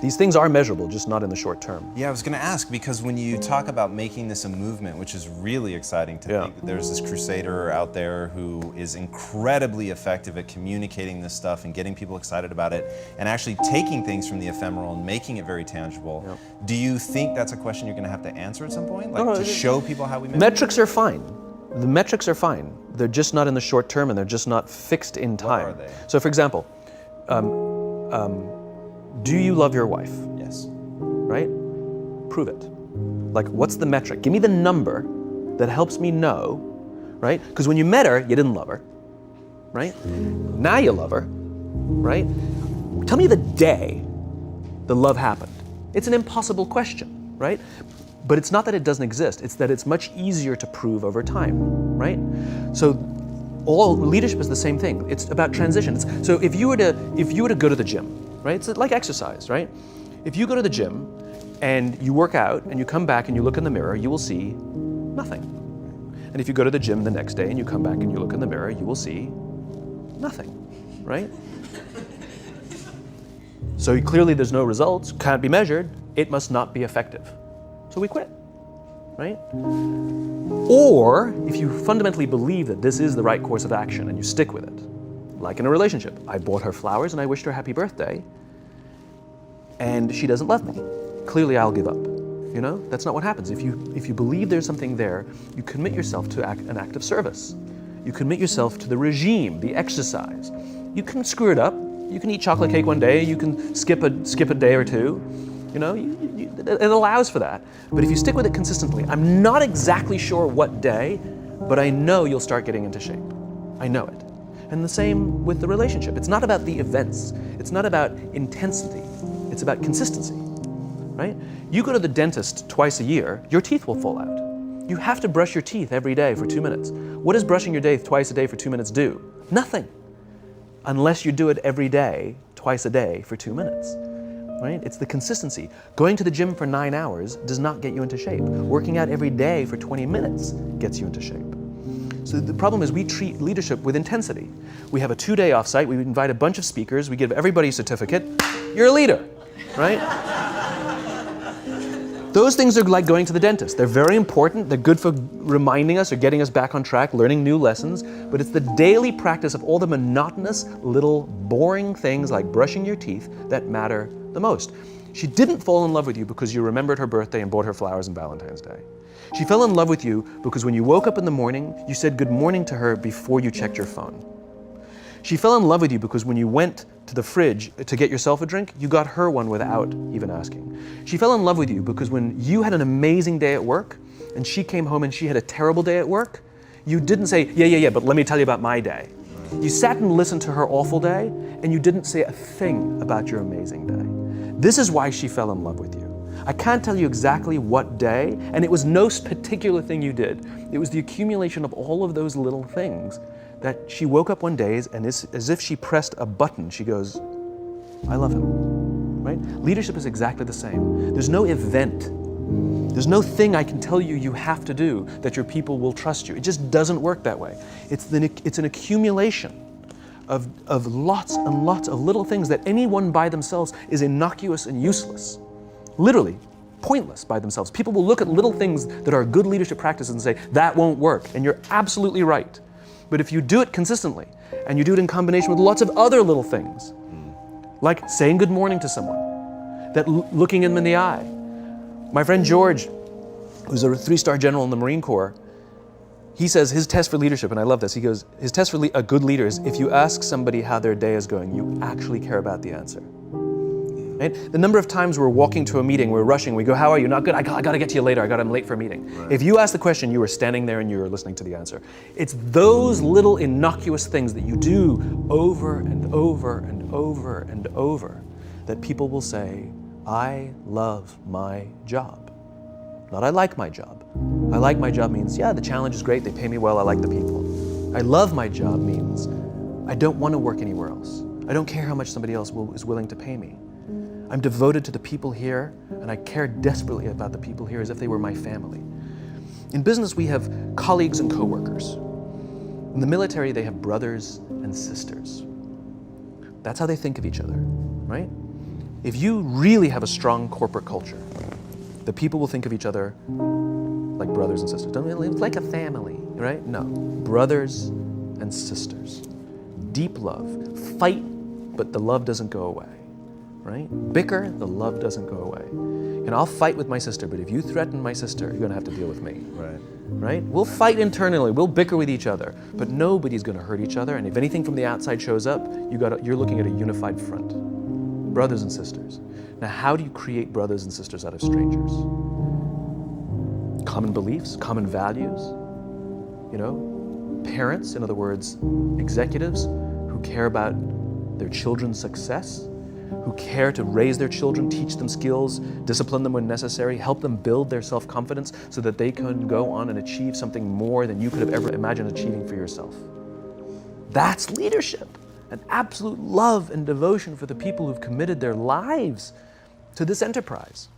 These things are measurable, just not in the short term. Yeah, I was going to ask, because when you talk about making this a movement, which is really exciting to think that there's this crusader out there who is incredibly effective at communicating this stuff and getting people excited about it and actually taking things from the ephemeral and making it very tangible. Do you think that's a question you're going to have to answer at some point? Like to show people how we measure? Metrics are fine. The metrics are fine. They're just not in the short term and they're just not fixed in time. What are they? So for example, do you love your wife? Yes. Right? Prove it. Like, what's the metric? Give me the number that helps me know, right? Because when you met her, you didn't love her, right? Now you love her, right? Tell me the day the love happened. It's an impossible question, right? But it's not that it doesn't exist, it's that it's much easier to prove over time, right? So all leadership is the same thing. It's about transitions. So if you were to go to the gym, right? It's like exercise, right? If you go to the gym and you work out and you come back and you look in the mirror, you will see nothing. And if you go to the gym the next day and you come back and you look in the mirror, you will see nothing, right? So clearly there's no results, can't be measured, it must not be effective. So we quit, right? Or if you fundamentally believe that this is the right course of action and you stick with it, like in a relationship, I bought her flowers and I wished her happy birthday, and she doesn't love me. Clearly I'll give up. You know, that's not what happens. If you believe there's something there, you commit yourself to an act of service. You commit yourself to the regime, the exercise. You can screw it up. You can eat chocolate cake one day. You can skip a day or two. You know, it allows for that. But if you stick with it consistently, I'm not exactly sure what day, but I know you'll start getting into shape. I know it. And the same with the relationship. It's not about the events. It's not about intensity. It's about consistency, right? You go to the dentist twice a year, your teeth will fall out. You have to brush your teeth every day for 2 minutes. What does brushing your teeth twice a day for 2 minutes do? Nothing. Unless you do it every day, twice a day for 2 minutes. Right? It's the consistency. Going to the gym for 9 hours does not get you into shape. Working out every day for 20 minutes gets you into shape. So the problem is we treat leadership with intensity. We have a 2-day offsite, we invite a bunch of speakers, we give everybody a certificate, you're a leader, right? Those things are like going to the dentist. They're very important, they're good for reminding us or getting us back on track, learning new lessons, but it's the daily practice of all the monotonous, little, boring things like brushing your teeth that matter the most. She didn't fall in love with you because you remembered her birthday and bought her flowers on Valentine's Day. She fell in love with you because when you woke up in the morning, you said good morning to her before you checked your phone. She fell in love with you because when you went to the fridge to get yourself a drink, you got her one without even asking. She fell in love with you because when you had an amazing day at work and she came home and she had a terrible day at work, you didn't say, yeah, but let me tell you about my day. You sat and listened to her awful day and you didn't say a thing about your amazing day. This is why she fell in love with you. I can't tell you exactly what day, and it was no particular thing you did. It was the accumulation of all of those little things that she woke up one day and as if she pressed a button, she goes, I love him, right? Leadership is exactly the same. There's no event. There's no thing I can tell you you have to do that your people will trust you. It just doesn't work that way. It's an accumulation of lots and lots of little things that anyone by themselves is innocuous and useless. Literally, pointless by themselves. People will look at little things that are good leadership practices and say, that won't work, and you're absolutely right. But if you do it consistently, and you do it in combination with lots of other little things, like saying good morning to someone, that looking them in the eye. My friend George, who's a 3-star general in the Marine Corps, he says his test for leadership, and I love this, he goes, his test for a good leader is if you ask somebody how their day is going, you actually care about the answer. Right? The number of times we're walking to a meeting, we're rushing, we go, how are you? Not good, I gotta get to you later, I'm late for a meeting. Right. If you ask the question, you were standing there and you were listening to the answer. It's those little innocuous things that you do over and over and over and over that people will say, I love my job. Not I like my job. I like my job means, yeah, the challenge is great, they pay me well, I like the people. I love my job means, I don't want to work anywhere else. I don't care how much somebody else is willing to pay me. I'm devoted to the people here, and I care desperately about the people here as if they were my family. In business, we have colleagues and coworkers. In the military, they have brothers and sisters. That's how they think of each other, right? If you really have a strong corporate culture, the people will think of each other like brothers and sisters. It's like a family, right? No, brothers and sisters. Deep love. Fight, but the love doesn't go away, right? Bicker, the love doesn't go away. And I'll fight with my sister, but if you threaten my sister, you're gonna have to deal with me. Right? We'll fight internally, we'll bicker with each other, but nobody's gonna hurt each other, and if anything from the outside shows up, you're looking at a unified front. Brothers and sisters. Now, how do you create brothers and sisters out of strangers? Common beliefs, common values, parents, in other words, executives who care about their children's success, who care to raise their children, teach them skills, discipline them when necessary, help them build their self-confidence so that they can go on and achieve something more than you could have ever imagined achieving for yourself. That's leadership, an absolute love and devotion for the people who've committed their lives to this enterprise.